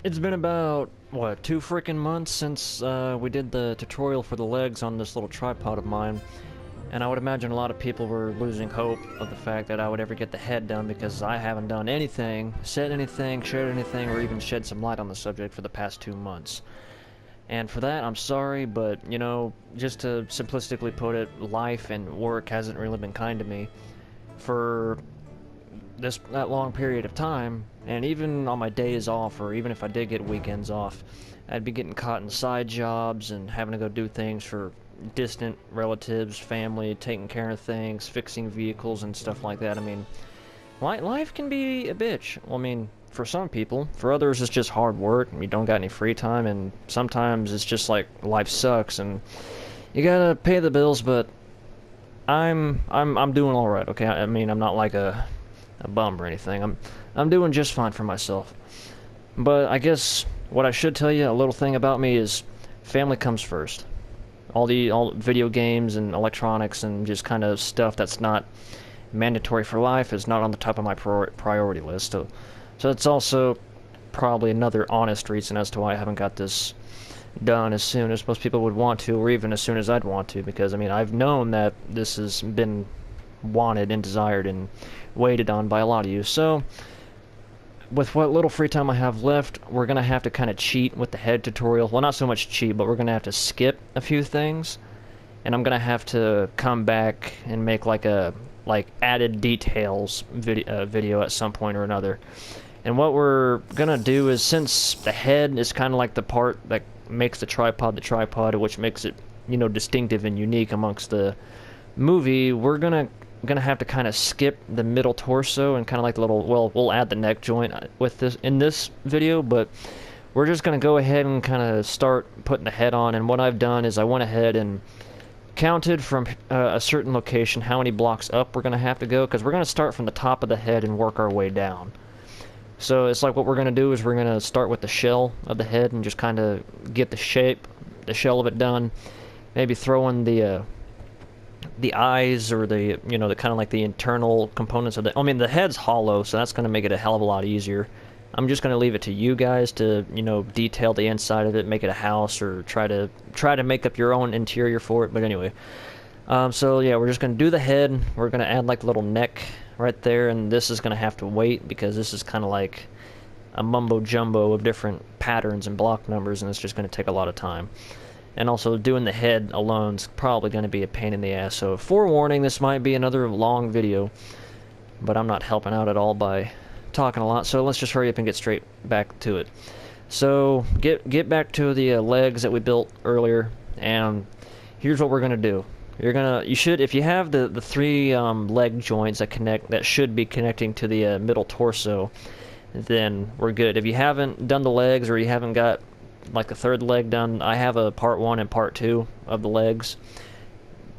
It's been about, what, 2 freaking months since we did the tutorial for the legs on this little tripod of mine, and I would imagine a lot of people were losing hope of the fact that I would ever get the head done because I haven't done anything, said anything, shared anything, or even shed some light on the subject for the past 2 months. And for that, I'm sorry, but, just to simplistically put it, life and work hasn't really been kind to me for that long period of time, and even on my days off, or even if I did get weekends off, I'd be getting caught in side jobs and having to go do things for distant relatives, family, taking care of things, fixing vehicles and stuff like that. I mean, life can be a bitch. Well, I mean, for some people. For others, it's just hard work, and you don't got any free time, and sometimes it's just like life sucks, and you gotta pay the bills, but I'm doing all right. Okay, I mean, I'm not like a bum or anything. I'm doing just fine for myself. But I guess what I should tell you, a little thing about me is family comes first. All video games and electronics and just kind of stuff that's not mandatory for life is not on the top of my priority list. So it's also probably another honest reason as to why I haven't got this done as soon as most people would want to, or even as soon as I'd want to, because I mean, I've known that this has been wanted and desired and waited on by a lot of you. So with what little free time I have left, we're gonna have to kind of cheat with the head tutorial. Well, not so much cheat, but we're gonna have to skip a few things, and I'm gonna have to come back and make like a added details video at some point or another. And what we're gonna do is, since the head is kind of like the part that makes the tripod, which makes it, distinctive and unique amongst the movie, we're gonna have to kind of skip the middle torso and kind of like the little, well, we'll add the neck joint with this in this video, but we're just gonna go ahead and kind of start putting the head on. And what I've done is I went ahead and counted from a certain location how many blocks up we're gonna have to go, because we're gonna start from the top of the head and work our way down. So it's like what we're gonna do is we're gonna start with the shell of the head and just kind of get the shape, the shell of it done. Maybe throw in the eyes, or the the kind of like the internal components of the. I mean, the head's hollow, so that's gonna make it a hell of a lot easier. I'm just gonna leave it to you guys to detail the inside of it, make it a house, or try to make up your own interior for it. But anyway, so yeah, we're just gonna do the head. We're gonna add like a little neck right there, and this is gonna have to wait because this is kind of like a mumbo jumbo of different patterns and block numbers, and it's just gonna take a lot of time. And also, doing the head alone is probably going to be a pain in the ass. So, forewarning, this might be another long video, but I'm not helping out at all by talking a lot. So let's just hurry up and get straight back to it. So get back to the legs that we built earlier, and here's what we're gonna do. You should, if you have the three leg joints that connect, that should be connecting to the middle torso, then we're good. If you haven't done the legs, or you haven't got like the third leg done, I have a part 1 and part 2 of the legs.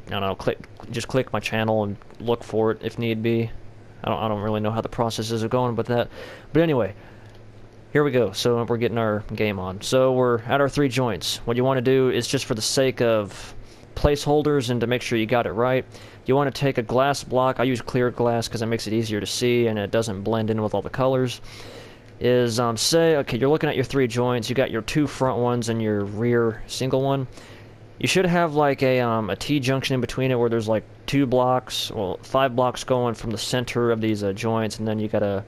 I don't know, just click my channel and look for it if need be. I don't really know how the processes are going with that. But anyway, here we go. So we're getting our game on. So we're at our 3 joints. What you want to do is, just for the sake of placeholders and to make sure you got it right, you want to take a glass block. I use clear glass because it makes it easier to see and it doesn't blend in with all the colors. Is say, okay, you're looking at your 3 joints, you got your 2 front ones and your rear single one. You should have like a T-junction in between it, where there's like 2 blocks, well, 5 blocks going from the center of these joints, and then you got a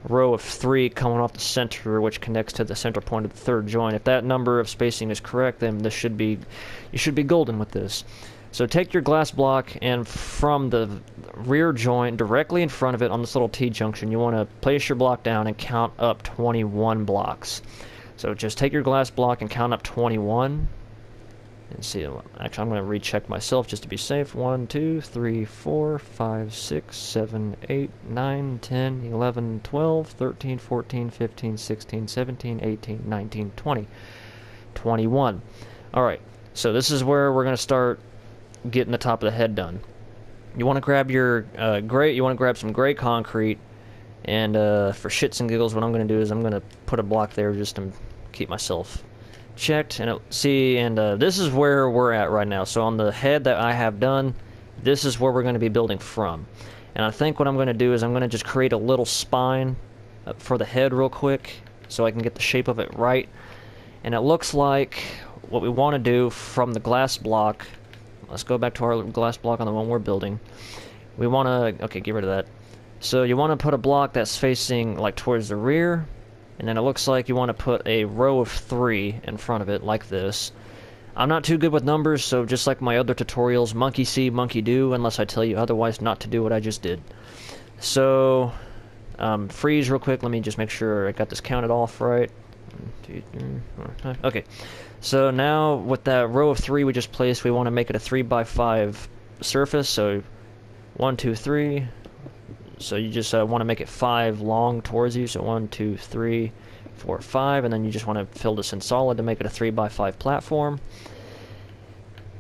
row of 3 coming off the center, which connects to the center point of the 3rd joint. If that number of spacing is correct, then you should be golden with this. So take your glass block, and from the rear joint directly in front of it on this little T-junction, you want to place your block down and count up 21 blocks. So just take your glass block and count up 21. And see, actually I'm going to recheck myself just to be safe. 1, 2, 3, 4, 5, 6, 7, 8, 9, 10, 11, 12, 13, 14, 15, 16, 17, 18, 19, 20. 21. Alright, so this is where we're going to start getting the top of the head done. You want to grab your grab some gray concrete, and for shits and giggles, what I'm going to do is I'm going to put a block there just to keep myself checked. And this is where we're at right now. So on the head that I have done, this is where we're going to be building from. And I think what I'm going to do is I'm going to just create a little spine for the head real quick, so I can get the shape of it right. And it looks like what we want to do from the glass block, let's go back to our glass block on the one we're building. We want to, okay, get rid of that. So you want to put a block that's facing like towards the rear, and then it looks like you want to put a row of 3 in front of it like this. I'm not too good with numbers, so just like my other tutorials, monkey see, monkey do, unless I tell you otherwise not to do what I just did. So, freeze real quick, let me just make sure I got this counted off right. 1, 2, 3, 4, 5. Okay, so now with that row of 3 we just placed, we want to make it a 3x5 surface, so 1, 2, 3. So you just want to make it 5 long towards you, so 1, 2, 3, 4, 5, and then you just want to fill this in solid to make it a 3x5 platform.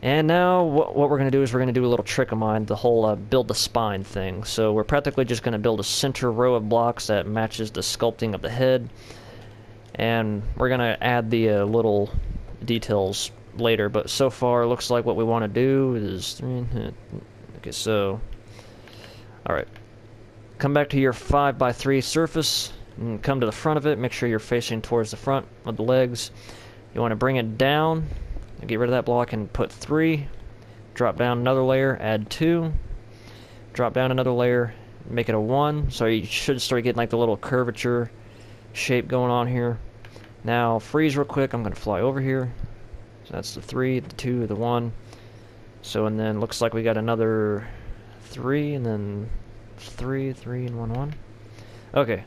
And now what we're going to do is we're going to do a little trick of mine, the whole build the spine thing. So we're practically just going to build a center row of blocks that matches the sculpting of the head. And we're going to add the little details later, but so far it looks like what we want to do is... Okay, so... Alright. Come back to your 5x3 surface, and come to the front of it, make sure you're facing towards the front of the legs. You want to bring it down, get rid of that block and put 3, drop down another layer, add 2, drop down another layer, make it a 1, so you should start getting like the little curvature shape going on here. Now freeze real quick, I'm going to fly over here. So that's the 3, the 2, the 1. So and then looks like we got another 3 and then 3, 3 and 1, 1. Okay,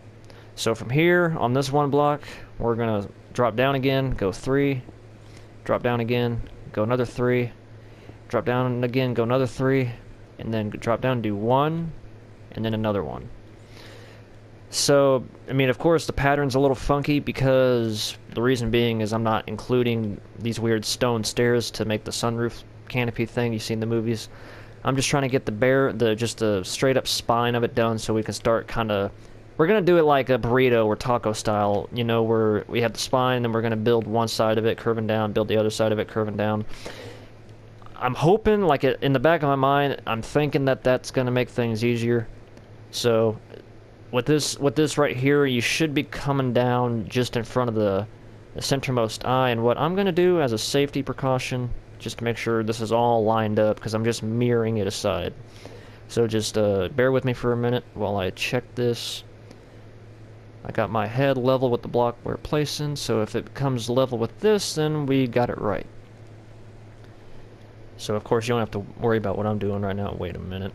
so from here on this one block we're going to drop down again, go 3, drop down again, go another 3, drop down again, go another 3, and then drop down, do 1, and then another 1. So, I mean, of course, the pattern's a little funky because the reason being is I'm not including these weird stone stairs to make the sunroof canopy thing you see in the movies. I'm just trying to get just the straight up spine of it done so we can start kind of... We're going to do it like a burrito or taco style, you know, where we have the spine and we're going to build one side of it curving down, build the other side of it curving down. I'm hoping, like in the back of my mind, I'm thinking that that's going to make things easier. So... With this right here, you should be coming down just in front of the centermost eye, and what I'm going to do as a safety precaution, just to make sure this is all lined up, because I'm just mirroring it aside. So just bear with me for a minute while I check this. I got my head level with the block we're placing, so if it comes level with this, then we got it right. So of course you don't have to worry about what I'm doing right now. Wait a minute.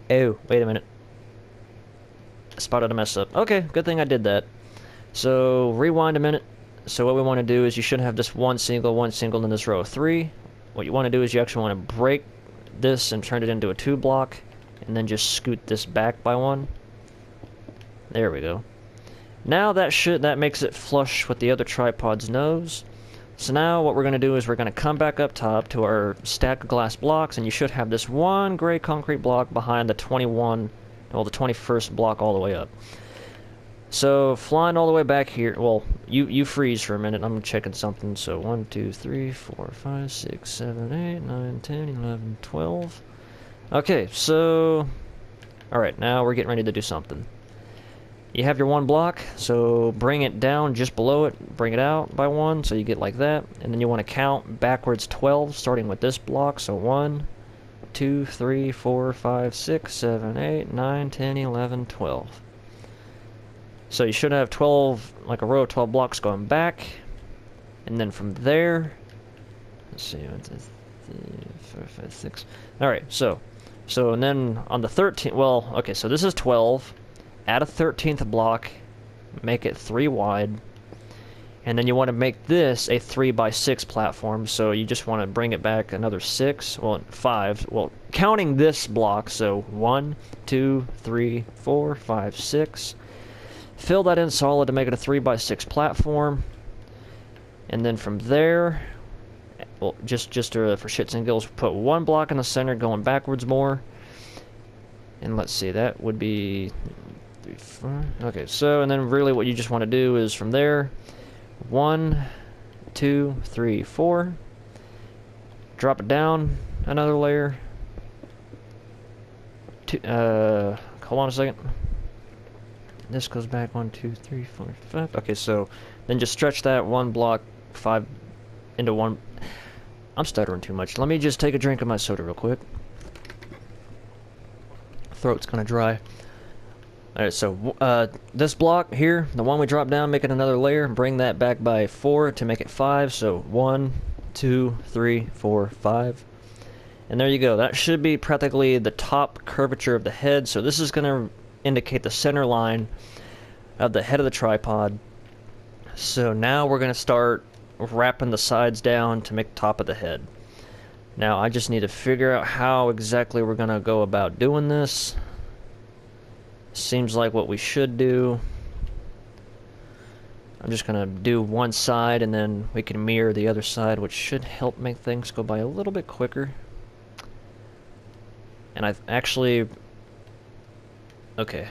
Oh, wait a minute. Spotted a mess up. Okay, good thing I did that. So rewind a minute. So what we want to do is you should have just one single in this row of 3. What you want to do is you actually want to break this and turn it into a 2 block, and then just scoot this back by 1. There we go. Now that makes it flush with the other tripod's nose. So now what we're going to do is we're going to come back up top to our stack of glass blocks, and you should have this one gray concrete block behind the 21st block all the way up. So flying all the way back here, well, you freeze for a minute, I'm checking something. So 1, 2, 3, 4, 5, 6, 7, 8, 9, 10, 11, 12. Okay, so alright, now we're getting ready to do something. You have your one block, so bring it down just below it, bring it out by 1, so you get like that, and then you want to count backwards 12, starting with this block, so 1, 2, 3, 4, 5, 6, 7, 8, 9, 10, 11, 12. So you should have 12, like a row of 12 blocks going back, and then from there, let's see, 1, 2, 3, 4, 5, 6. Alright, so and then on the 13th, well, okay, so this is 12, add a 13th block, make it 3 wide, and then you want to make this a 3x6 platform, so you just want to bring it back another 6, well, 5, well, counting this block, so 1, 2, 3, 4, 5, 6. Fill that in solid to make it a 3x6 platform, and then from there, well, just for shits and giggles, put 1 block in the center going backwards more, and let's see, that would be 3, 4, okay, so, and then really what you just want to do is from there, 1, 2, 3, 4. Drop it down another layer. Hold on a second. This goes back 1, 2, 3, 4, 5. Okay, so then just stretch that one block 5 into one. I'm stuttering too much. Let me just take a drink of my soda real quick. Throat's kind of dry. Alright, so this block here, the one we dropped down, make it another layer, bring that back by 4 to make it 5. So 1, 2, 3, 4, 5. And there you go. That should be practically the top curvature of the head. So this is going to indicate the center line of the head of the tripod. So now we're going to start wrapping the sides down to make the top of the head. Now I just need to figure out how exactly we're going to go about doing this. Seems like what we should do. I'm just going to do one side and then we can mirror the other side, which should help make things go by a little bit quicker. And I've actually... Okay,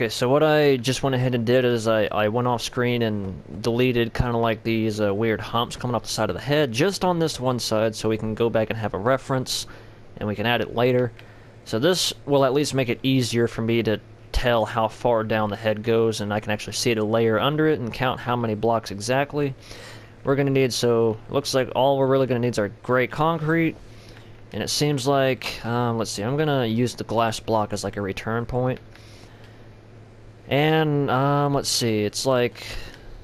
so what I just went ahead and did is I went off screen and deleted kind of like these weird humps coming off the side of the head just on this one side, so we can go back and have a reference and we can add it later. So this will at least make it easier for me to tell how far down the head goes, and I can actually see the layer under it and count how many blocks exactly we're going to need. So it looks like all we're really going to need is our gray concrete. And it seems like, let's see, I'm going to use the glass block as like a return point. And, let's see, it's like,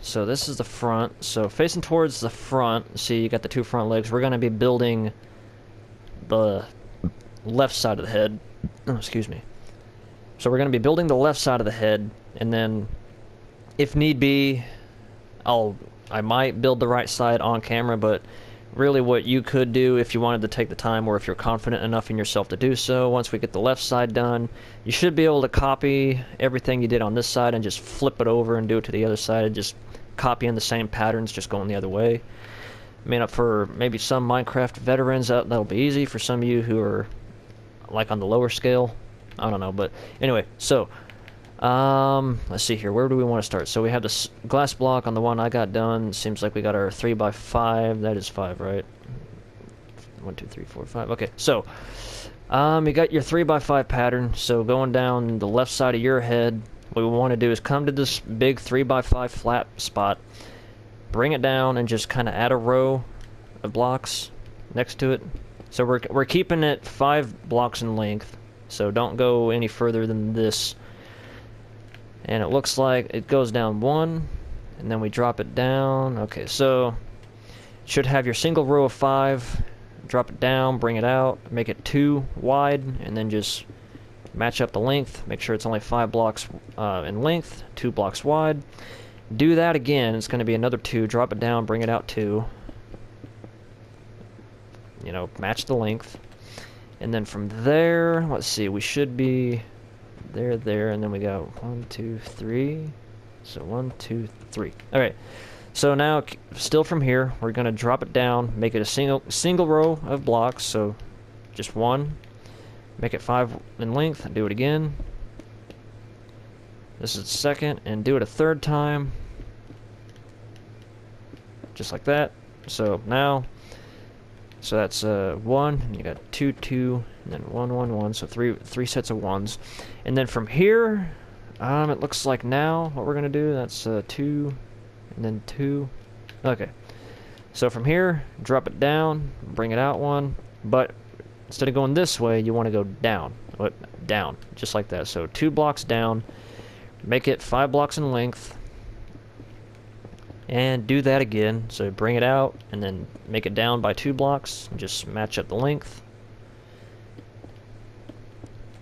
so this is the front. So facing towards the front, see, you got the two front legs. We're going to be building the left side of the head. Oh, excuse me. So we're going to be building the left side of the head. And then, if need be, I might build the right side on camera, but... Really what you could do if you wanted to take the time, or if you're confident enough in yourself to do so, once we get the left side done, you should be able to copy everything you did on this side and just flip it over and do it to the other side, and just copying the same patterns, just going the other way. I mean, for maybe some Minecraft veterans, that'll be easy. For some of you who are like on the lower scale, I don't know. But anyway, so let's see here. Where do we want to start? So we have this glass block on the one I got done. Seems like we got our 3x5. That is 5, right? 1, 2, 3, 4, 5. Okay, so you got your 3x5 pattern. So going down the left side of your head, what we want to do is come to this big 3x5 flat spot, bring it down, and just kind of add a row of blocks next to it. So we're keeping it 5 blocks in length. So don't go any further than this. And it looks like it goes down 1, and then we drop it down. Okay, so should have your single row of 5. Drop it down, bring it out, make it 2 wide, and then just match up the length. Make sure it's only 5 blocks in length, 2 blocks wide. Do that again. It's going to be another 2. Drop it down, bring it out 2. You know, match the length. And then from there, let's see, we should be... there, and then we go 1, 2, 3. So 1, 2, 3. All right. So now, still from here, we're gonna drop it down, make it a single row of blocks. So just 1. Make it 5 in length. Do it again. This is the second, and do it a third time. Just like that. So now, so that's 1. And you got 2, 2. And then 1, 1, 1, so three sets of 1s. And then from here, it looks like now what we're going to do, that's 2, and then 2. Okay. So from here, drop it down, bring it out 1. But instead of going this way, you want to go down. Down, just like that. So 2 blocks down, make it 5 blocks in length. And do that again. So bring it out, and then make it down by 2 blocks, and just match up the length.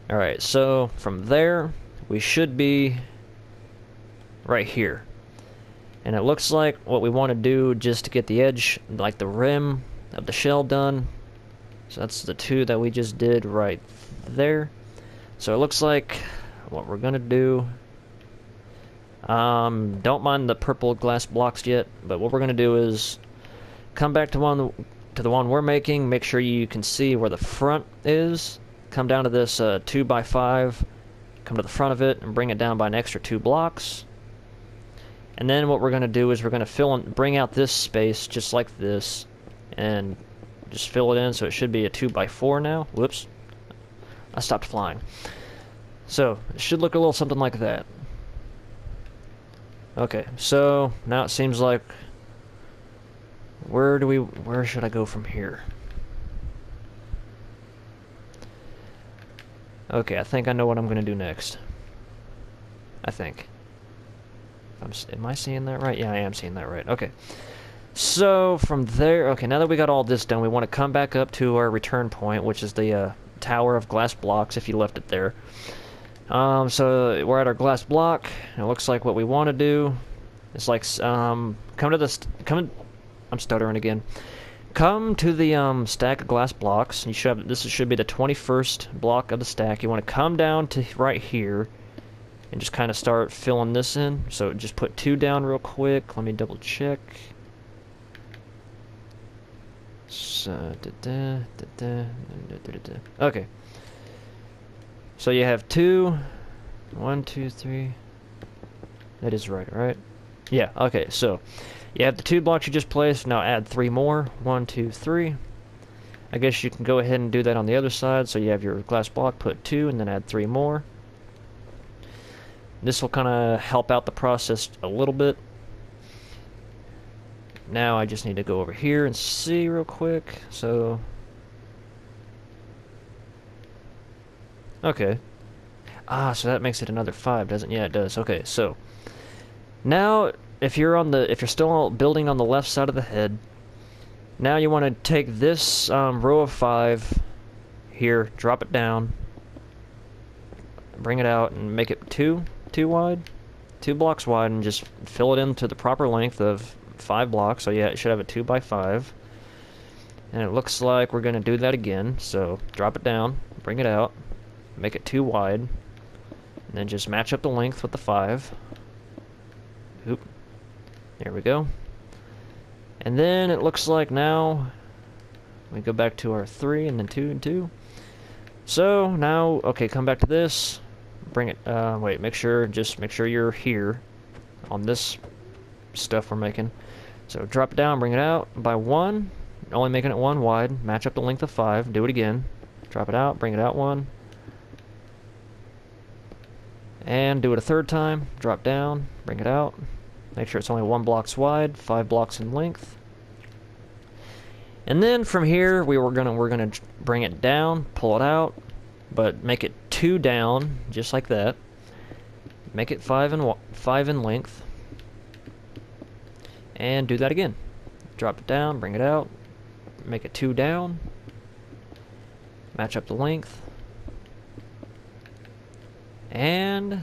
Alright, so from there, we should be right here. And it looks like what we want to do just to get the edge, like the rim of the shell done. So that's the 2 that we just did right there. So it looks like what we're going to do... don't mind the purple glass blocks yet, but what we're going to do is come back to the one we're making, make sure you can see where the front is. Come down to this 2x5, come to the front of it, and bring it down by an extra 2 blocks. And then what we're going to do is we're going to bring out this space just like this, and just fill it in, so it should be a 2x4 now. Whoops. I stopped flying. So, it should look a little something like that. Okay, so now it seems like where should I go from here? Okay, I think I know what I'm gonna do next. I think. Am I seeing that right? Yeah, I am seeing that right. Okay. So, from there, okay, now that we got all this done, we want to come back up to our return point, which is the tower of glass blocks, if you left it there. So we're at our glass block. It looks like what we want to do is like, I'm stuttering again. Come to the stack of glass blocks. You should have, this should be the 21st block of the stack. You want to come down to right here and just kind of start filling this in. So just put 2 down real quick. Let me double check. So, okay. So you have 2, 1, 2, 3. That is right? Yeah, okay, so you have the 2 blocks you just placed, now add 3 more. 1, 2, 3. I guess you can go ahead and do that on the other side, so you have your glass block, put 2, and then add 3 more. This will kind of help out the process a little bit. Now I just need to go over here and see real quick, so... Okay. Ah, so that makes it another 5, doesn't it? Yeah, it does. Okay, so... Now, if you're still building on the left side of the head, now you want to take this row of 5 here, drop it down, bring it out, and make it 2 wide, 2 blocks wide, and just fill it in to the proper length of 5 blocks. So yeah, it should have a 2 by 5. And it looks like we're going to do that again. So drop it down, bring it out, make it 2 wide, and then just match up the length with the 5. Oop. There we go. And then it looks like now we go back to our 3 and then 2 and 2. So now, okay, come back to this. Bring it, wait, make sure you're here on this stuff we're making. So drop it down, bring it out by 1, only making it 1 wide, match up the length of 5, do it again, drop it out, bring it out 1, and do it a 3rd time, drop down, bring it out, make sure it's only 1 blocks wide, 5 blocks in length. And then from here we're gonna bring it down, pull it out, but make it 2 down, just like that. Make it 5 in length. And do that again. Drop it down, bring it out, make it 2 down, match up the length, and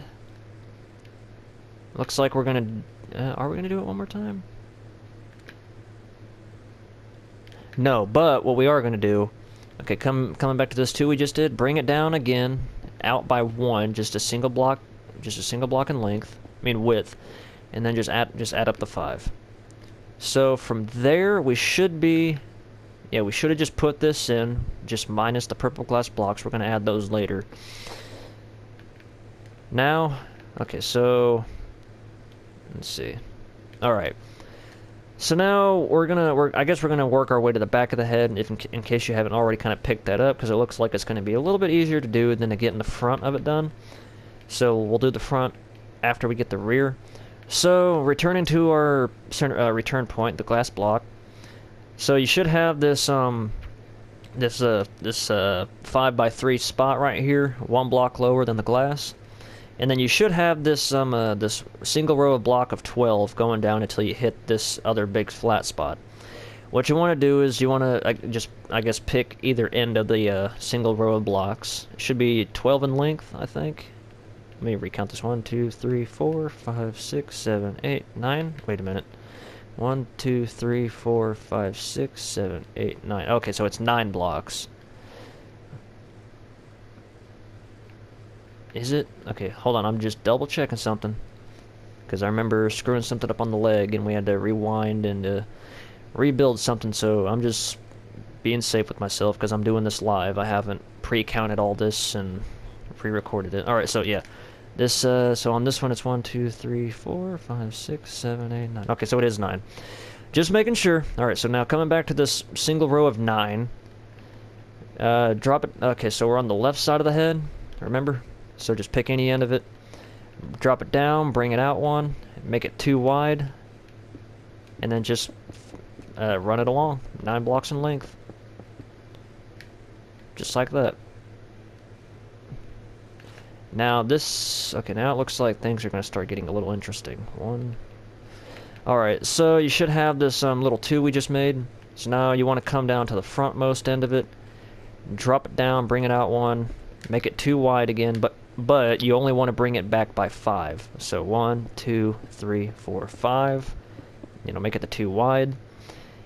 looks like we're gonna, are we gonna do it one more time? No, but what we are gonna do, okay, coming back to this 2 we just did, bring it down again, out by 1, just a single block in length, width, and then just add up the 5. So from there, we should have just put this in, just minus the purple glass blocks. We're going to add those later. Now, okay, so, let's see. Alright. So now, I guess we're going to work our way to the back of the head, in case you haven't already kind of picked that up, because it looks like it's going to be a little bit easier to do than to get in the front of it done. So we'll do the front after we get the rear. So, returning to our return point, the glass block. So you should have this 5 by 3 spot right here, 1 block lower than the glass, and then you should have this this single row of block of 12 going down until you hit this other big flat spot. What you want to do is you want to I guess pick either end of the single row of blocks. It should be 12 in length, I think. Let me recount this. 1, 2, 3, 4, 5, 6, 7, 8, 9. Wait a minute. 1, 2, 3, 4, 5, 6, 7, 8, 9. Okay, so it's 9 blocks. Is it? Okay, hold on. I'm just double checking something. Because I remember screwing something up on the leg and we had to rewind and rebuild something. So I'm just being safe with myself because I'm doing this live. I haven't pre-counted all this and pre-recorded it. Alright, so yeah. This, so on this one it's 1, 2, 3, 4, 5, 6, 7, 8, 9. Okay, so it is 9. Just making sure. Alright, so now coming back to this single row of 9. Drop it. Okay, so we're on the left side of the head. Remember? So just pick any end of it, drop it down, bring it out one, make it 2 wide, and then just run it along, 9 blocks in length. Just like that. Now this, okay, now it looks like things are going to start getting a little interesting. Alright, so you should have this little 2 we just made. So now you want to come down to the frontmost end of it, drop it down, bring it out one, make it 2 wide again, but you only want to bring it back by 5. So 1, 2, 3, 4, 5. You know, make it the 2 wide.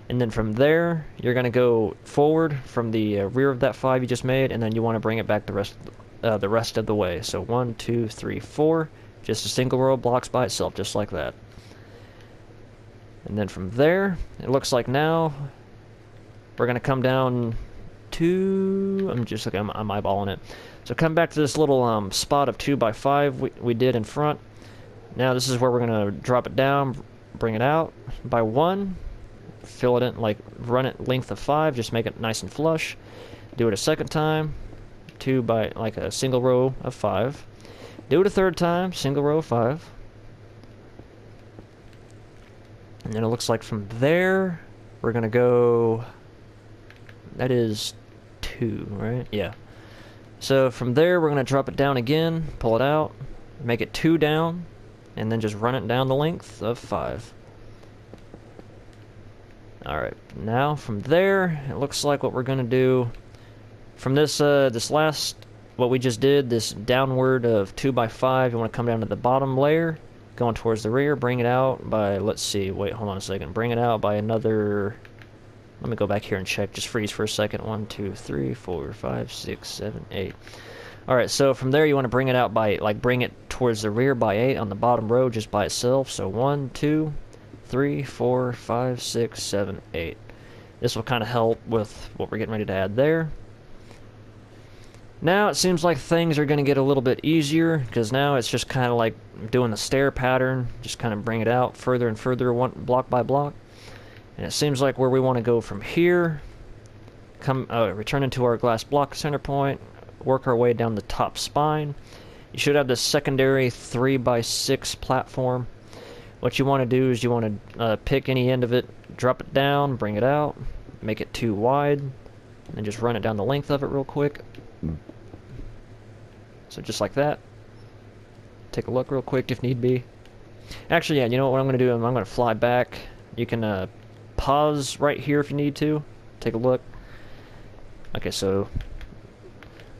And then from there, you're going to go forward from the rear of that 5 you just made, and then you want to bring it back the rest of the way. So 1, 2, 3, 4. Just a single row of blocks by itself, just like that. And then from there, it looks like now we're going to come down to... I'm eyeballing it. So come back to this little spot of 2 by 5 we did in front. Now this is where we're going to drop it down, bring it out by 1. Fill it in, like, run it length of 5, just make it nice and flush. Do it a second time, 2 by, like, a single row of 5. Do it a third time, single row of 5. And then it looks like from there, we're gonna go, that is 2, right? Yeah. So from there, we're gonna drop it down again, pull it out, make it 2 down, and then just run it down the length of 5. Alright, now from there, it looks like what we're going to do from this last, what we just did, this downward of 2 by 5, you want to come down to the bottom layer, going towards the rear, bring it out by, let's see, wait, hold on a second, bring it out by another, let me go back here and check, just freeze for a second, 1, 2, 3, 4, 5, 6, 7, 8. Alright, so from there you want to bring it out by, like, bring it towards the rear by 8 on the bottom row just by itself, so 1, 2, 3, 4, 5, 6, 7, 8. This will kind of help with what we're getting ready to add there. Now it seems like things are going to get a little bit easier, because now it's just kind of like doing the stair pattern, just kind of bring it out further and further, block by block. And it seems like where we want to go from here, return into our glass block center point, work our way down the top spine. You should have this secondary 3 by 6 platform. What you want to do is you want to pick any end of it, drop it down, bring it out, make it 2 wide, and then just run it down the length of it real quick. So just like that. Take a look real quick if need be. Actually, yeah, you know what I'm going to do? I'm going to fly back. You can pause right here if you need to. Take a look. Okay, so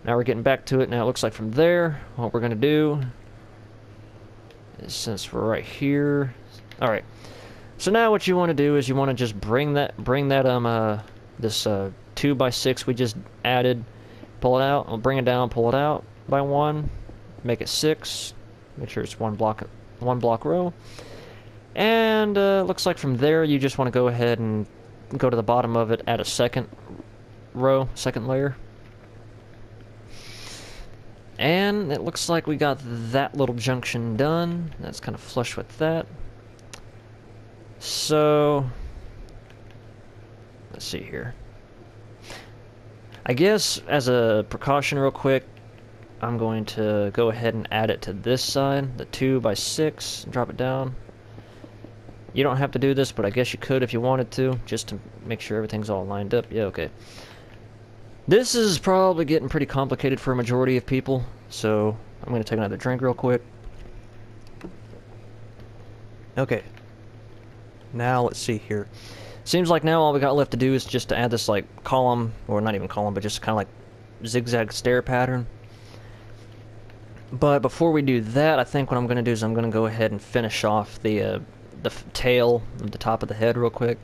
now we're getting back to it. Now it looks like from there, what we're going to do is, since we're right here, all right. So now what you want to do is you want to just bring that this 2 by 6 we just added, pull it out, we'll bring it down, pull it out by 1, make it 6, make sure it's one block row, and looks like from there you just want to go ahead and go to the bottom of it, add a second layer. And it looks like we got that little junction done. That's kind of flush with that. So, let's see here. I guess as a precaution real quick, I'm going to go ahead and add it to this side, the 2 by 6, drop it down. You don't have to do this, but I guess you could if you wanted to, just to make sure everything's all lined up. Yeah, okay. This is probably getting pretty complicated for a majority of people, so I'm going to take another drink real quick. Okay. Now let's see here. Seems like now all we got left to do is just to add this like column, or not even column, but just kind of like zigzag stair pattern. But before we do that, I think what I'm going to do is I'm going to go ahead and finish off the tail of the top of the head real quick.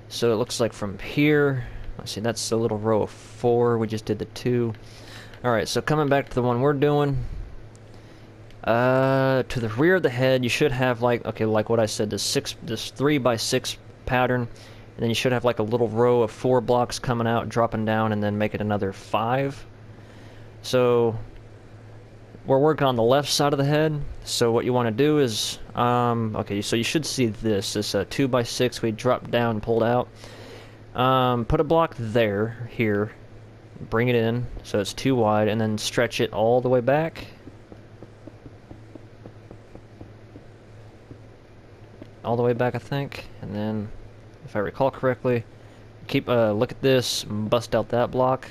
So it looks like from here, let's see, that's a little row of 4, we just did the 2. Alright, so coming back to the one we're doing, to the rear of the head, you should have like, okay, like what I said, this 3 by 6 pattern, and then you should have like a little row of 4 blocks coming out, dropping down, and then make it another 5. So we're working on the left side of the head, so what you want to do is, okay, so you should see this 2 by 6 we dropped down, pulled out. Put a block there, here, bring it in, so it's 2 wide, and then stretch it all the way back, all the way back, I think. And then, if I recall correctly, look at this, bust out that block.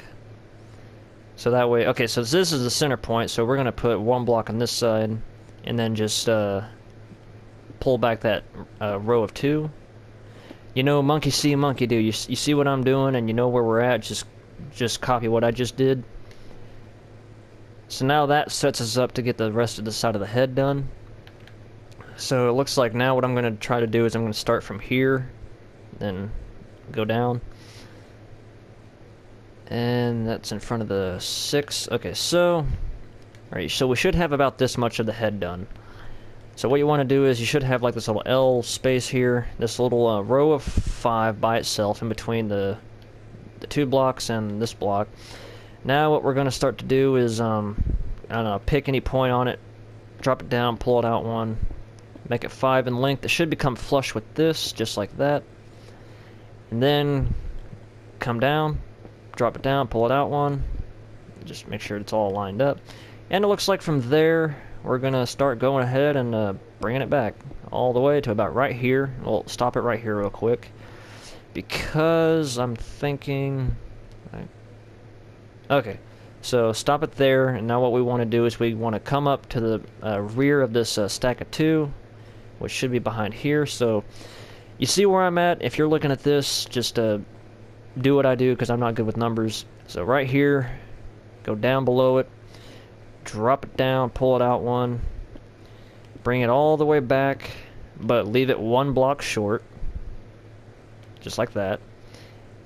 So that way, okay, so this is the center point, so we're going to put one block on this side, and then just pull back that row of 2. You know, monkey see, monkey do. You see what I'm doing, and you know where we're at, just copy what I just did. So now that sets us up to get the rest of the side of the head done. So it looks like now what I'm going to try to do is I'm going to start from here, then go down. And that's in front of the 6. Okay, so alright, so we should have about this much of the head done. So what you want to do is you should have like this little L space here, this little row of 5 by itself in between the 2 blocks and this block. Now what we're going to start to do is, I don't know, pick any point on it, drop it down, pull it out 1, make it 5 in length. It should become flush with this, just like that. And then come down, drop it down, pull it out 1, just make sure it's all lined up. And it looks like from there we're gonna start going ahead and bringing it back all the way to about right here. We'll stop it right here real quick because I'm thinking, okay, so stop it there. And now what we want to do is we want to come up to the rear of this stack of 2, which should be behind here. So you see where I'm at. If you're looking at this, just do what I do because I'm not good with numbers. So right here, go down below it, drop it down, pull it out 1, bring it all the way back, but leave it 1 block short, just like that.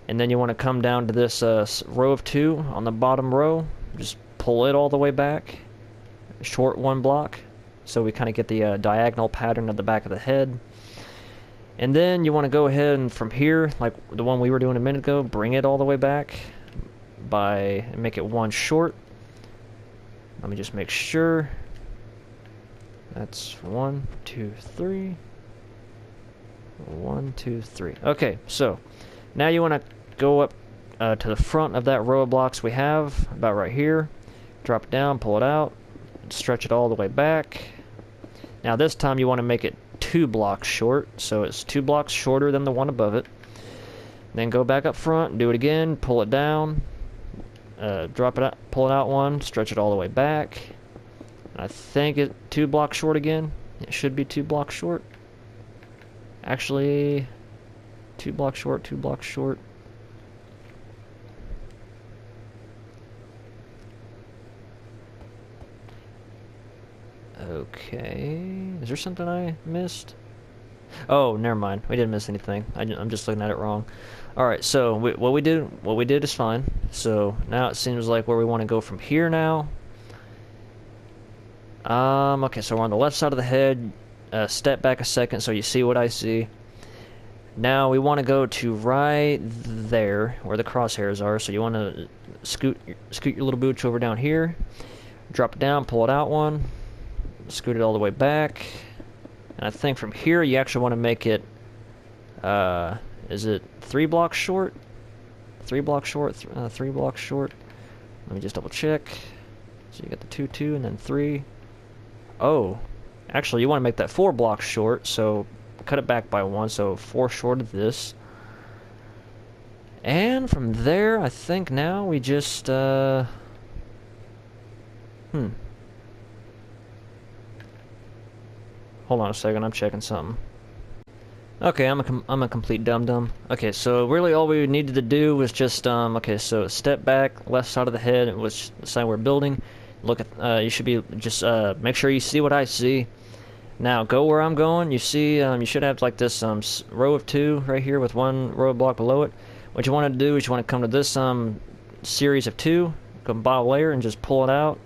And then you want to come down to this row of 2 on the bottom row, just pull it all the way back, short 1 block, so we kind of get the diagonal pattern of the back of the head. And then you want to go ahead and from here, like the one we were doing a minute ago, bring it all the way back by make it 1 short. Let me just make sure. That's 1, 2, 3. 1, 2, 3. Okay, so now you want to go up to the front of that row of blocks we have, about right here. Drop it down, pull it out, stretch it all the way back. Now this time you want to make it 2 blocks short, so it's 2 blocks shorter than the one above it. Then go back up front, do it again, pull it down, drop it out, pull it out 1, stretch it all the way back. I think it's 2 blocks short again. It should be 2 blocks short. Actually, 2 blocks short, 2 blocks short. Okay, is there something I missed? Oh, never mind. We didn't miss anything. I'm just looking at it wrong. All right, so what we did is fine. So now it seems like where we want to go from here now. Okay, so we're on the left side of the head. Step back a second so you see what I see. Now we want to go to right there where the crosshairs are. So you want to scoot your little booch over down here. Drop it down, pull it out 1. Scoot it all the way back. And I think from here you actually want to make it, is it 3 blocks short? 3 blocks short, 3 blocks short. Let me just double check. So you got the 2, 2, and then 3. Oh, actually you want to make that 4 blocks short, so cut it back by 1, so 4 short of this. And from there, I think now we just, Hold on a second, I'm checking something. Okay, I'm a complete dum-dum. Okay, so really all we needed to do was just, okay, so step back, left side of the head, which the side we're building. Look at, you should be, just, make sure you see what I see. Now, go where I'm going. You see, you should have like this, row of 2 right here with 1 row block below it. What you want to do is you want to come to this, series of 2, go bottom layer and just pull it out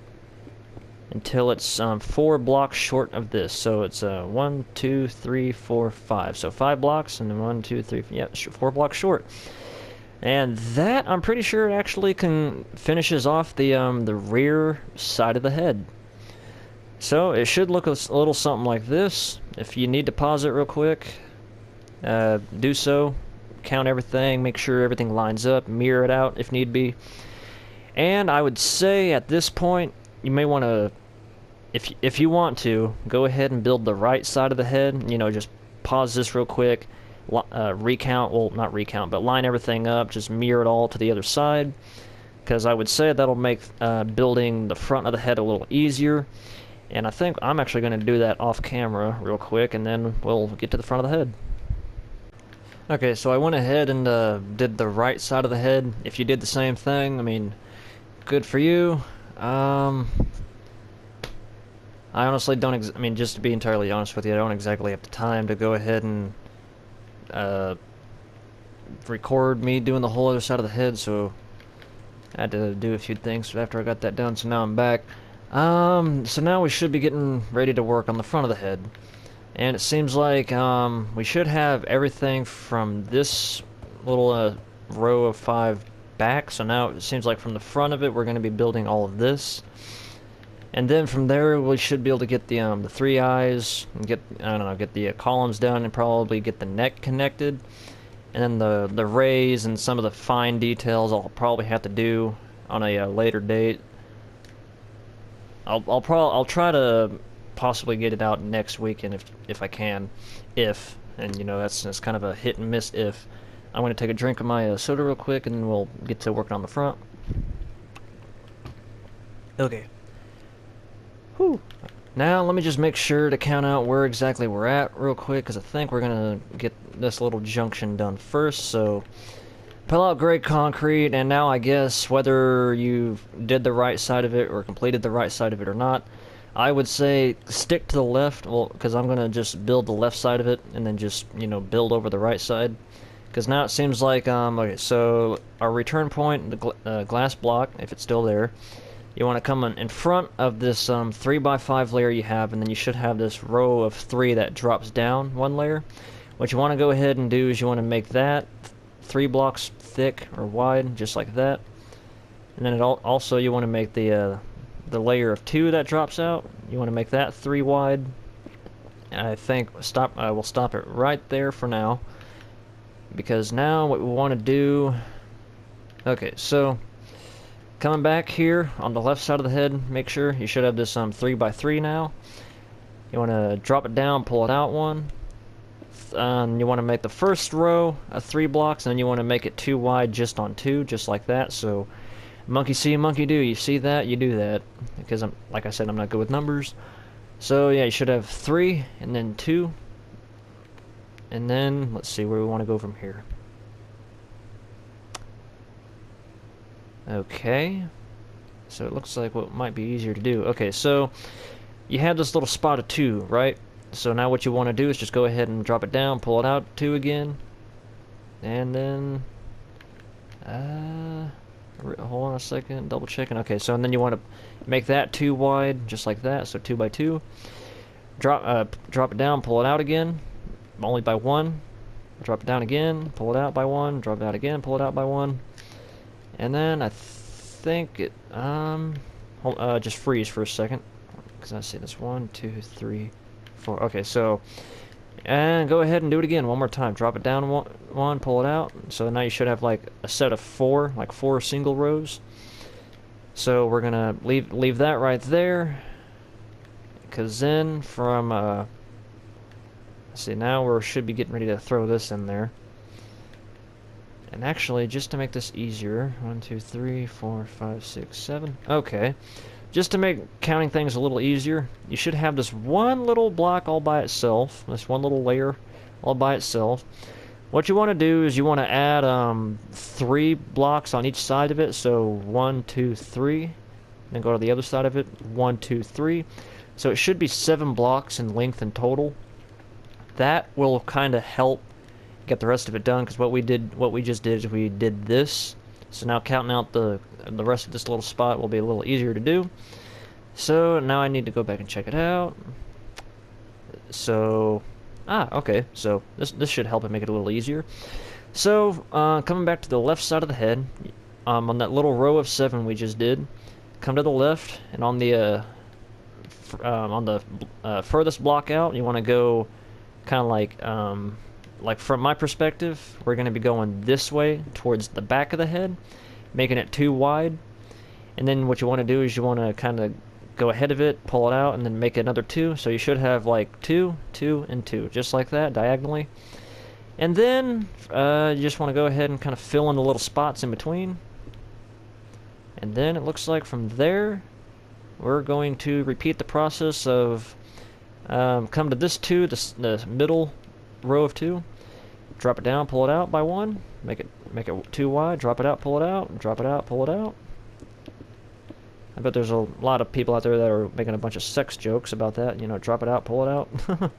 until it's 4 blocks short of this. So it's 1, 2, 3, 4, 5. So 5 blocks and then 1, 2, 3, yeah, 4 blocks short. And that, I'm pretty sure, actually finishes off the rear side of the head. So it should look a little something like this. If you need to pause it real quick, do so. Count everything, make sure everything lines up, mirror it out if need be. And I would say at this point, you may want to, if you want to, go ahead and build the right side of the head. You know, just pause this real quick, recount, well, not recount, but line everything up, just mirror it all to the other side, because I would say that'll make building the front of the head a little easier. And I think I'm actually going to do that off camera real quick, and then we'll get to the front of the head. Okay, so I went ahead and did the right side of the head. If you did the same thing, I mean, good for you. I honestly don't, I mean, just to be entirely honest with you, I don't exactly have the time to go ahead and record me doing the whole other side of the head, so I had to do a few things after I got that done, so now I'm back. So now we should be getting ready to work on the front of the head. And it seems like we should have everything from this little row of 5 back. So now it seems like from the front of it, we're going to be building all of this. And then from there, we should be able to get the 3 eyes, and get, I don't know, get the columns done, and probably get the neck connected. And then the rays and some of the fine details I'll probably have to do on a later date. I'll try to possibly get it out next weekend if I can, and you know that's kind of a hit and miss if. I'm going to take a drink of my soda real quick, and then we'll get to working on the front. Okay. Whew. Now let me just make sure to count out where exactly we're at real quick, because I think we're going to get this little junction done first. So pull out gray concrete, and now I guess whether you did the right side of it or completed the right side of it or not, I would say stick to the left, well, because I'm going to just build the left side of it and then just, you know, build over the right side. Because now it seems like, okay, so our return point, the glass block, if it's still there, you want to come in front of this 3x5 layer you have, and then you should have this row of 3 that drops down 1 layer. What you want to go ahead and do is you want to make that 3 blocks thick or wide, just like that. And then also you want to make the layer of 2 that drops out, you want to make that 3 wide. And I think we'll stop it right there for now, because now what we want to do, okay, so coming back here on the left side of the head, make sure you should have this 3x3 now. You want to drop it down, pull it out 1. You want to make the first row of 3 blocks, and then you want to make it 2 wide just on 2, just like that. So monkey see, monkey do. You see that, you do that. Because like I said, I'm not good with numbers. So yeah, you should have 3 and then 2. And then let's see where we want to go from here. Okay. So it looks like what might be easier to do. Okay, so you have this little spot of 2, right? So now what you want to do is just go ahead and drop it down, pull it out 2 again. And then hold on a second, double checking. Okay, so and then you want to make that 2 wide, just like that, so 2x2. Drop it down, pull it out again, only by 1. Drop it down again, pull it out by 1. Drop it out again, pull it out by 1. And then I think it just freeze for a second, because I see this 1, 2, 3, 4. Okay, so and go ahead and do it again one more time. Drop it down 1, pull it out. So now you should have like a set of 4, like 4 single rows. So we're gonna leave that right there, because then from let's see, now we should be getting ready to throw this in there. And actually, just to make this easier, 1, 2, 3, 4, 5, 6, 7. Okay. Just to make counting things a little easier, you should have this one little block all by itself, this one little layer all by itself. What you want to do is you want to add 3 blocks on each side of it, so 1, 2, 3. Then go to the other side of it, 1, 2, 3. So it should be 7 blocks in length in total. That will kind of help get the rest of it done, because what we just did is we did this. So now counting out the rest of this little spot will be a little easier to do. So now I need to go back and check it out. So okay, so this should help it make it a little easier. So coming back to the left side of the head, on that little row of 7 we just did, come to the left, and on the furthest block out, you want to go kind of like from my perspective, we're going to be going this way towards the back of the head, making it 2 wide. And then what you want to do is you want to kind of go ahead of it, pull it out, and then make another 2. So you should have like 2, 2, and 2, just like that, diagonally. And then you just want to go ahead and kind of fill in the little spots in between. And then it looks like from there, we're going to repeat the process of come to this 2, the middle row of 2, drop it down, pull it out by 1, make it 2 wide, drop it out, pull it out, drop it out, pull it out. I bet there's a lot of people out there that are making a bunch of sex jokes about that, you know, drop it out, pull it out.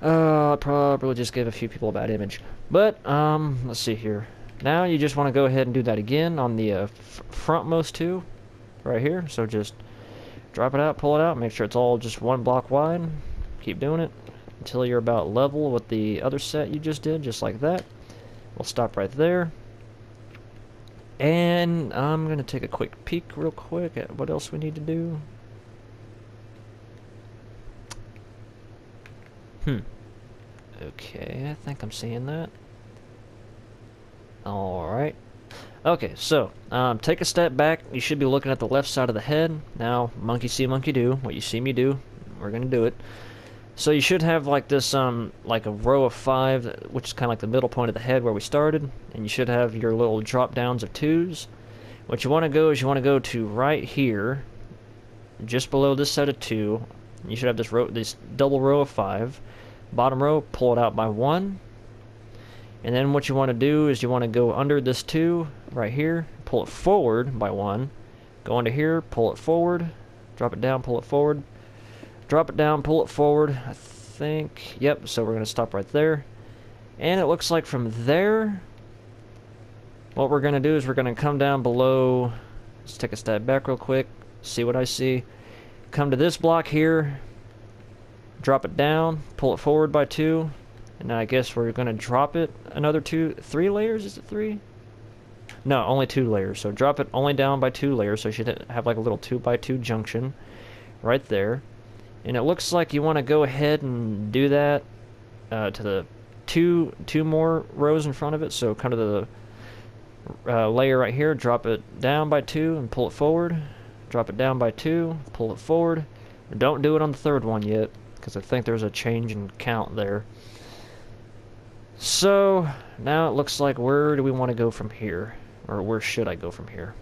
I probably just gave a few people a bad image. But, let's see here. Now you just want to go ahead and do that again on the frontmost 2, right here. So just drop it out, pull it out, make sure it's all just 1 block wide. Keep doing it until you're about level with the other set you just did, just like that. We'll stop right there. And I'm going to take a quick peek real quick at what else we need to do. Okay, I think I'm seeing that. Alright. Okay, so, take a step back. You should be looking at the left side of the head. Now, monkey see, monkey do. What you see me do, we're going to do it. So you should have like this, like a row of 5, which is kind of like the middle point of the head where we started. And you should have your little drop downs of 2s. What you want to go is you want to go to right here, just below this set of 2. You should have this double row of 5. Bottom row, pull it out by 1. And then what you want to do is you want to go under this 2 right here, pull it forward by 1. Go under here, pull it forward, drop it down, pull it forward. Drop it down, pull it forward, I think. Yep, so we're going to stop right there. And it looks like from there, what we're going to do is we're going to come down below. Let's take a step back real quick, see what I see. Come to this block here, drop it down, pull it forward by 2. And I guess we're going to drop it another 3 layers, is it 3? No, only 2 layers. So drop it only down by 2 layers, so you should have like a little 2x2 junction right there. And it looks like you want to go ahead and do that to the two more rows in front of it. So kind of the layer right here, drop it down by 2 and pull it forward. Drop it down by 2, pull it forward. Don't do it on the 3rd one yet, because I think there's a change in count there. So now it looks like, where do we want to go from here? Or where should I go from here?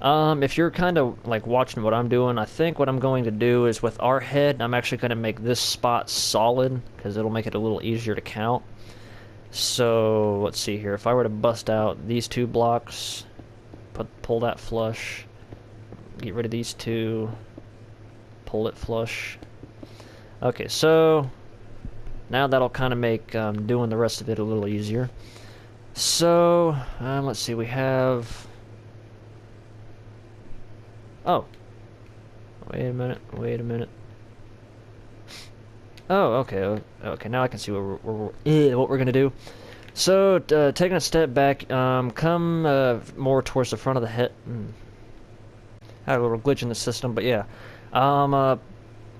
If you're kind of like watching what I'm doing, I think what I'm going to do is with our head, I'm actually going to make this spot solid, because it'll make it a little easier to count. So let's see here. If I were to bust out these 2 blocks, pull that flush, get rid of these 2, pull it flush. Okay, so now that'll kind of make doing the rest of it a little easier. So let's see, we have... Oh, wait a minute. Oh, okay, now I can see what we're gonna do. So, taking a step back, come more towards the front of the head. I had a little glitch in the system, but yeah.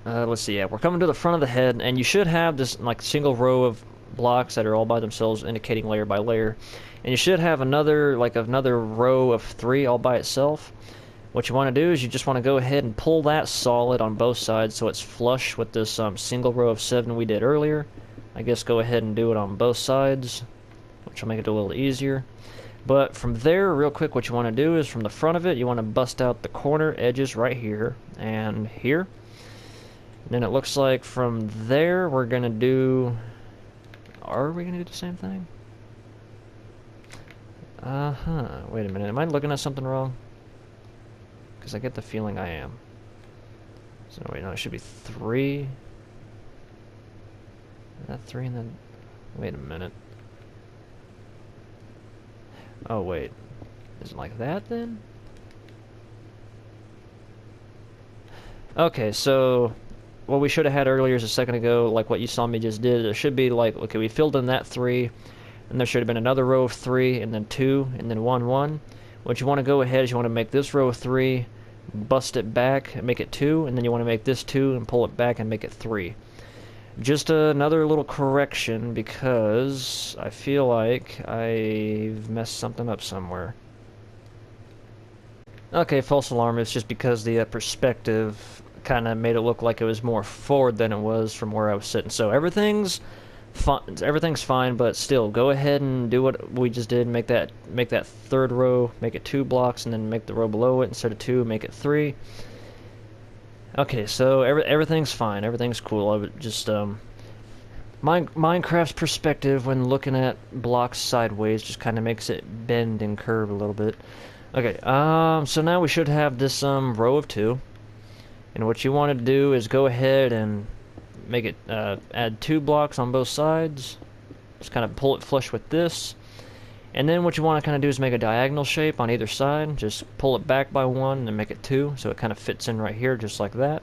Let's see, yeah, we're coming to the front of the head, and you should have this, like, single row of blocks that are all by themselves, indicating layer by layer. And you should have another row of 3 all by itself. What you want to do is you just want to go ahead and pull that solid on both sides so it's flush with this single row of 7 we did earlier. I guess go ahead and do it on both sides, which will make it a little easier. But from there, real quick, what you want to do is from the front of it, you want to bust out the corner edges right here and here. And then it looks like from there we're going to do... Are we going to do the same thing? Wait a minute, am I looking at something wrong? Because I get the feeling I am. So wait, no, it should be 3. Is that 3 and then... Wait a minute. Oh wait. Is it like that then? Okay, so... What we should have had earlier is a second ago, like what you saw me just did. It should be like, okay, we filled in that 3, and there should have been another row of 3, and then 2, and then 1, 1. What you want to go ahead is you want to make this row of 3, bust it back, and make it 2, and then you want to make this 2 and pull it back and make it 3. Just another little correction because I feel like I've messed something up somewhere. Okay, false alarm. It's just because the perspective kind of made it look like it was more forward than it was from where I was sitting. So everything's fine, but still, go ahead and do what we just did. Make that third row, make it 2 blocks, and then make the row below it instead of 2, make it 3. Okay, so everything's fine. Everything's cool. I would just Minecraft's perspective when looking at blocks sideways just kind of makes it bend and curve a little bit. Okay, so now we should have this row of 2, and what you want to do is go ahead and make it add 2 blocks on both sides. Just kind of pull it flush with this, and then what you want to kind of do is make a diagonal shape on either side. Just pull it back by 1 and make it 2, so it kind of fits in right here, just like that.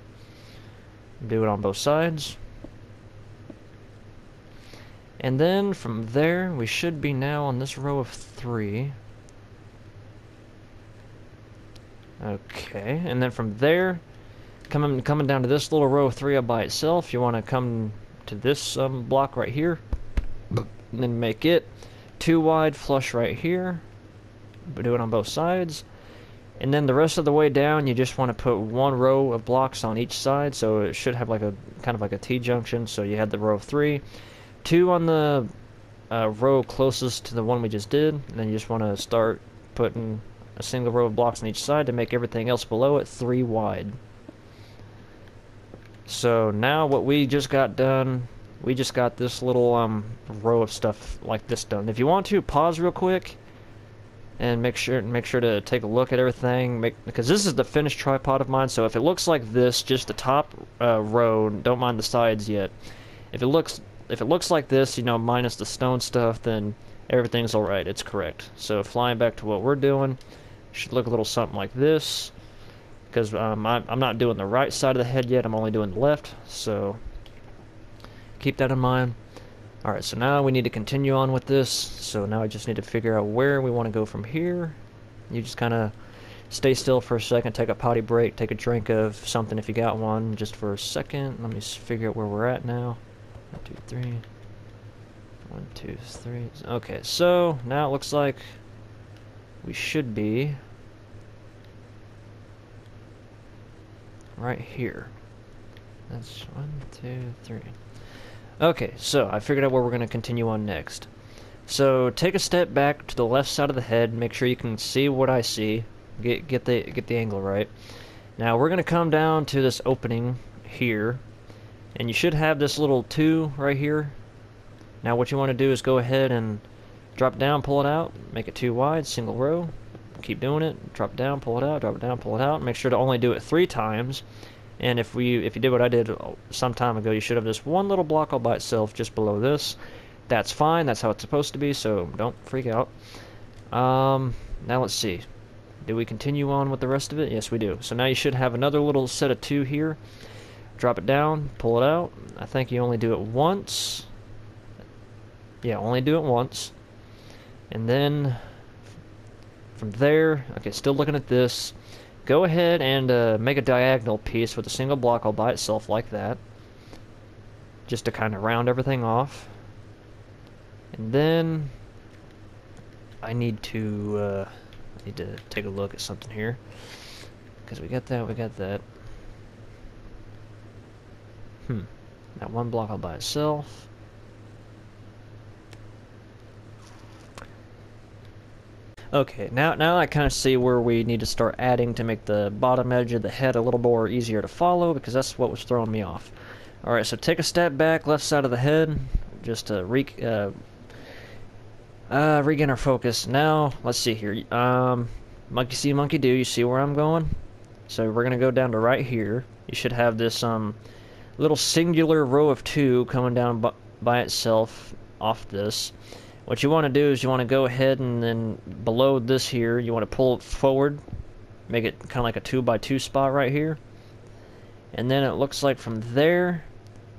Do it on both sides. And then from there, we should be now on this row of 3. Okay, and then from there, coming down to this little row of 3 up by itself, you want to come to this block right here, and then make it 2 wide, flush right here, but do it on both sides. And then the rest of the way down, you just want to put 1 row of blocks on each side, so it should have like a kind of like a T-junction. So you had the row of 3, 2 on the row closest to the one we just did, and then you just want to start putting a single row of blocks on each side to make everything else below it 3 wide. So now what we just got done, we just got this little row of stuff like this done. If you want to, pause real quick and make sure to take a look at everything, because this is the finished tripod of mine. So if it looks like this, just the top row, don't mind the sides yet. If it looks like this, you know, minus the stone stuff, then everything's alright, it's correct. So flying back to what we're doing, should look a little something like this, because I'm not doing the right side of the head yet, I'm only doing the left, so keep that in mind. Alright, so now we need to continue on with this, so now I just need to figure out where we want to go from here. You just kind of stay still for a second, take a potty break, take a drink of something if you got one, just for a second. Let me figure out where we're at now. 1, 2, 3. 1, 2, 3. Okay, so now it looks like we should be right here. That's 1, 2, 3. Okay, so I figured out where we're going to continue on next. So take a step back to the left side of the head, make sure you can see what I see. Get the angle right. Now we're going to come down to this opening here, and you should have this little 2 right here. Now what you want to do is go ahead and drop down, pull it out, make it 2 wide, single row. Keep doing it. Drop down, pull it out, drop it down, pull it out. Make sure to only do it 3 times. And if you did what I did some time ago, you should have this one little block all by itself just below this. That's fine. That's how it's supposed to be, so don't freak out. Now let's see. Do we continue on with the rest of it? Yes, we do. So now you should have another little set of 2 here. Drop it down, pull it out. I think you only do it once. Yeah, only do it once. And then from there, okay, still looking at this, go ahead and make a diagonal piece with a single block all by itself like that, just to kind of round everything off. And then I need to take a look at something here, because we got that. That one block all by itself. Okay, now I kind of see where we need to start adding to make the bottom edge of the head a little more easier to follow, because that's what was throwing me off. Alright, so take a step back, left side of the head, just to regain our focus. Now, let's see here. Monkey see, monkey do, you see where I'm going? So we're going to go down to right here. You should have this little singular row of 2 coming down by itself off this. What you want to do is you want to go ahead and then below this here, you want to pull it forward, make it kind of like a 2x2 spot right here. And then it looks like from there,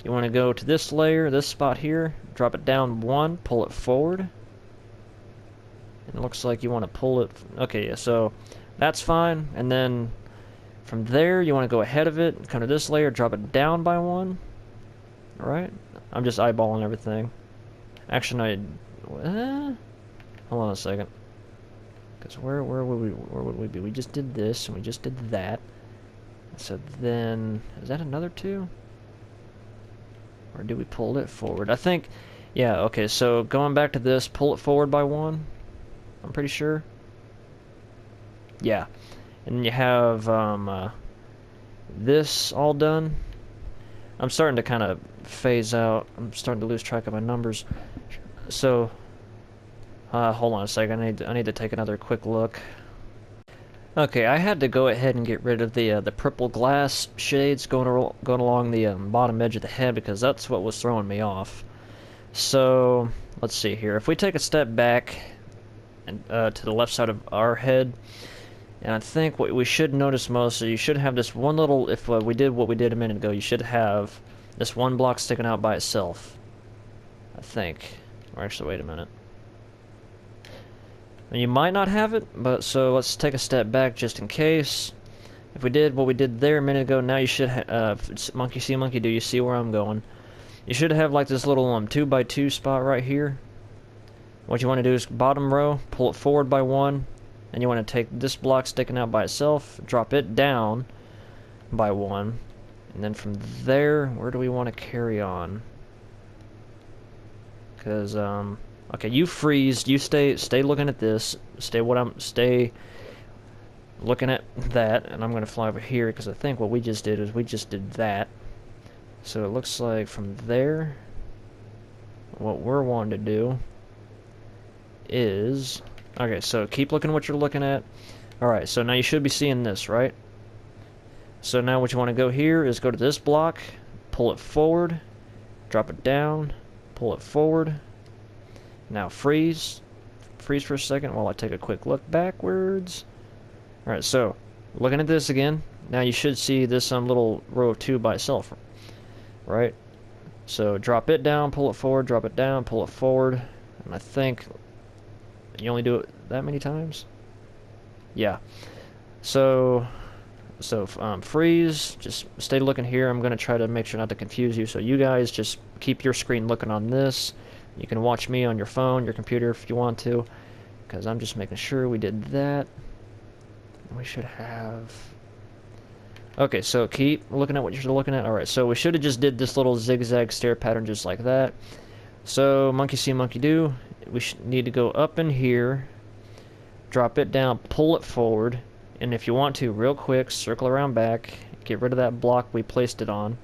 you want to go to this layer, this spot here, drop it down 1, pull it forward. And it looks like you want to pull it, okay, yeah, so that's fine. And then from there, you want to go ahead of it, come to this layer, drop it down by 1. Alright, I'm just eyeballing everything. Actually, hold on a second. Because where would we be? We just did this, and we just did that. So then, is that another 2? Or do we pull it forward? I think, yeah, okay, so going back to this, pull it forward by 1. I'm pretty sure. Yeah. And you have this all done. I'm starting to kind of phase out. I'm starting to lose track of my numbers. So, hold on a second. I need to take another quick look. Okay, I had to go ahead and get rid of the purple glass shades going along the bottom edge of the head because that's what was throwing me off. So, let's see here. If we take a step back and to the left side of our head, and I think what we should notice most is you should have this one little, if we did what we did a minute ago, you should have this one block sticking out by itself. I think. Or actually, wait a minute. And you might not have it, but so let's take a step back just in case. If we did what we did there a minute ago, now you should have, monkey see, monkey do, you see where I'm going. You should have like this little 2x2 spot right here. What you want to do is bottom row, pull it forward by 1. And you want to take this block sticking out by itself, drop it down by 1, and then from there, where do we want to carry on? Because, okay, you freeze, you stay looking at this, stay looking at that, and I'm going to fly over here, because I think what we just did is we just did that. So it looks like from there, what we're wanting to do is... Okay, so keep looking at what you're looking at. Alright, so now you should be seeing this, right? So now what you want to go here is go to this block, pull it forward, drop it down, pull it forward. Now freeze. Freeze for a second while I take a quick look backwards. Alright, so looking at this again, now you should see this little row of 2 by itself, right? So drop it down, pull it forward, drop it down, pull it forward, and I think... You only do it that many times? Yeah. So freeze. Just stay looking here. I'm going to try to make sure not to confuse you. So you guys just keep your screen looking on this. You can watch me on your phone, your computer if you want to. Because I'm just making sure we did that. We should have... Okay, so keep looking at what you're looking at. Alright, so we should have just did this little zigzag stair pattern just like that. So, monkey see, monkey do. We need to go up in here, drop it down, pull it forward, and if you want to, real quick, circle around back, get rid of that block we placed it on.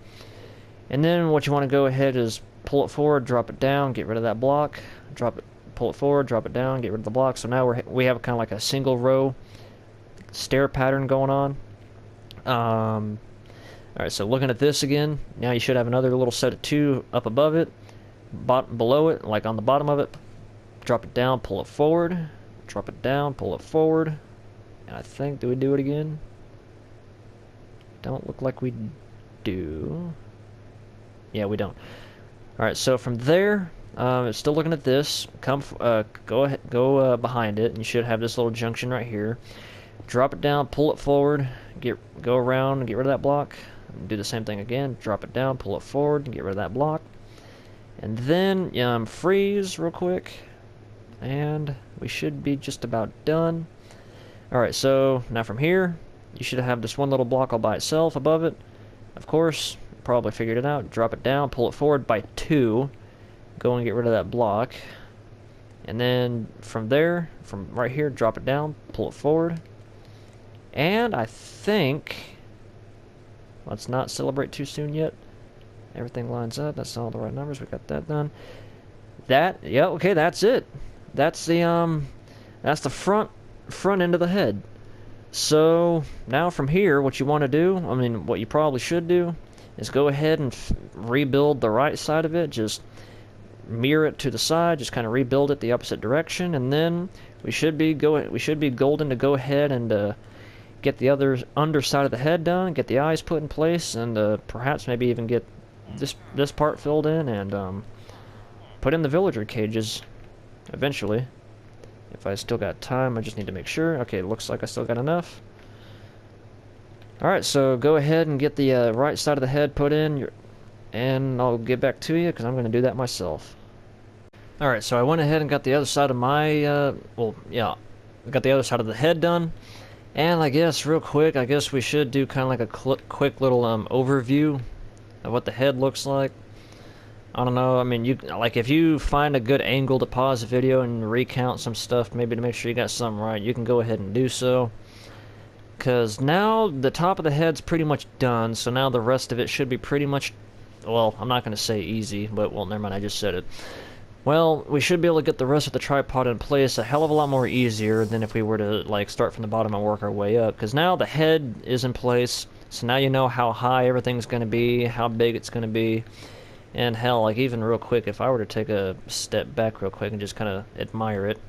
And then what you want to go ahead is pull it forward, drop it down, get rid of that block, drop it, pull it forward, drop it down, get rid of the block. So now we have kind of like a single row stair pattern going on. Alright, so looking at this again, now you should have another little set of 2 up above it. Below it, like on the bottom of it, drop it down, pull it forward, drop it down, pull it forward, and I think, do we do it again? Don't look like we do. Yeah, we don't. Alright, so from there, still looking at this, go behind it, and you should have this little junction right here. Drop it down, pull it forward, go around and get rid of that block, and do the same thing again, drop it down, pull it forward, and get rid of that block. And then freeze real quick, and we should be just about done. Alright, so now from here, you should have this one little block all by itself above it. Of course, probably figured it out. Drop it down, pull it forward by 2, go and get rid of that block. And then from there, from right here, drop it down, pull it forward. And I think, let's not celebrate too soon yet. Everything lines up. That's all the right numbers. We got that done. Yeah, okay, that's it. That's the front end of the head. So now from here, what you want to do, I mean, what you probably should do, is go ahead and rebuild the right side of it. Just mirror it to the side. Just kind of rebuild it the opposite direction, and then we should be golden to go ahead and get the other underside of the head done, get the eyes put in place, and perhaps maybe even get this part filled in and put in the villager cages eventually. If I still got time, I just need to make sure. Okay, looks like I still got enough. Alright, so go ahead and get the right side of the head put in, and I'll get back to you because I'm going to do that myself. Alright, so I went ahead and got the other side of my, well, yeah, got the other side of the head done. And I guess real quick, I guess we should do kind of like a quick little overview of what the head looks like. I don't know, I mean, if you find a good angle to pause the video and recount some stuff, maybe to make sure you got something right, you can go ahead and do so. Because now the top of the head's pretty much done, so now the rest of it should be pretty much, well, I'm not going to say easy, but, well, never mind, I just said it. Well, we should be able to get the rest of the tripod in place a hell of a lot more easier than if we were to, like, start from the bottom and work our way up. Because now the head is in place, so now you know how high everything's going to be, how big it's going to be. And hell, like, even real quick, if I were to take a step back real quick and just kind of admire it.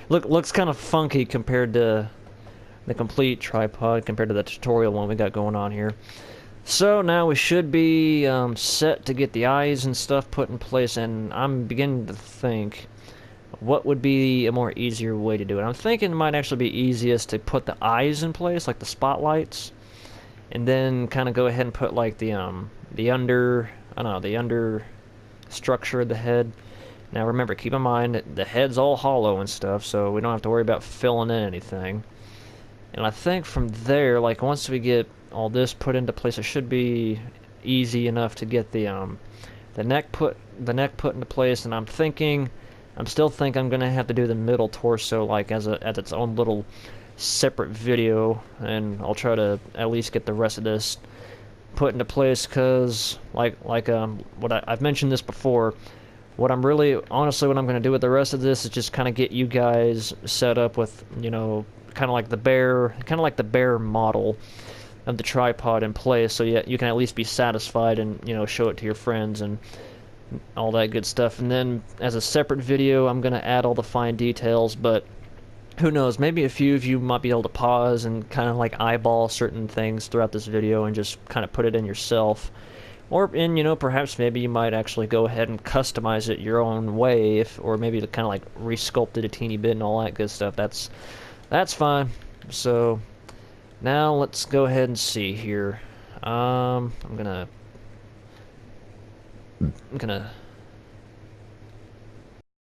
Looks kind of funky compared to the complete tripod, compared to the tutorial one we got going on here. So now we should be set to get the eyes and stuff put in place, and I'm beginning to think what would be a more easier way to do it. I'm thinking it might actually be easiest to put the eyes in place, like the spotlights, and then kind of go ahead and put like the under, I don't know, the under structure of the head. Now remember, keep in mind that the head's all hollow and stuff, so we don't have to worry about filling in anything. And I think from there, like once we get all this put into place, it should be easy enough to get the neck put into place. And I'm still thinking I'm gonna have to do the middle torso like as its own little separate video, and I'll try to at least get the rest of this put into place. Cause I've mentioned this before. What I'm really honestly what I'm gonna do with the rest of this is just kind of get you guys set up with, you know, kind of like the bare model of the tripod in place, so yeah, you can at least be satisfied and, you know, show it to your friends and all that good stuff. And then as a separate video, I'm gonna add all the fine details, but who knows, maybe a few of you might be able to pause and kind of like eyeball certain things throughout this video and just kind of put it in yourself. You know, perhaps maybe you might actually go ahead and customize it your own way, or maybe to kind of like resculpt it a teeny bit and all that good stuff. That's fine. So now let's go ahead and see here. I'm gonna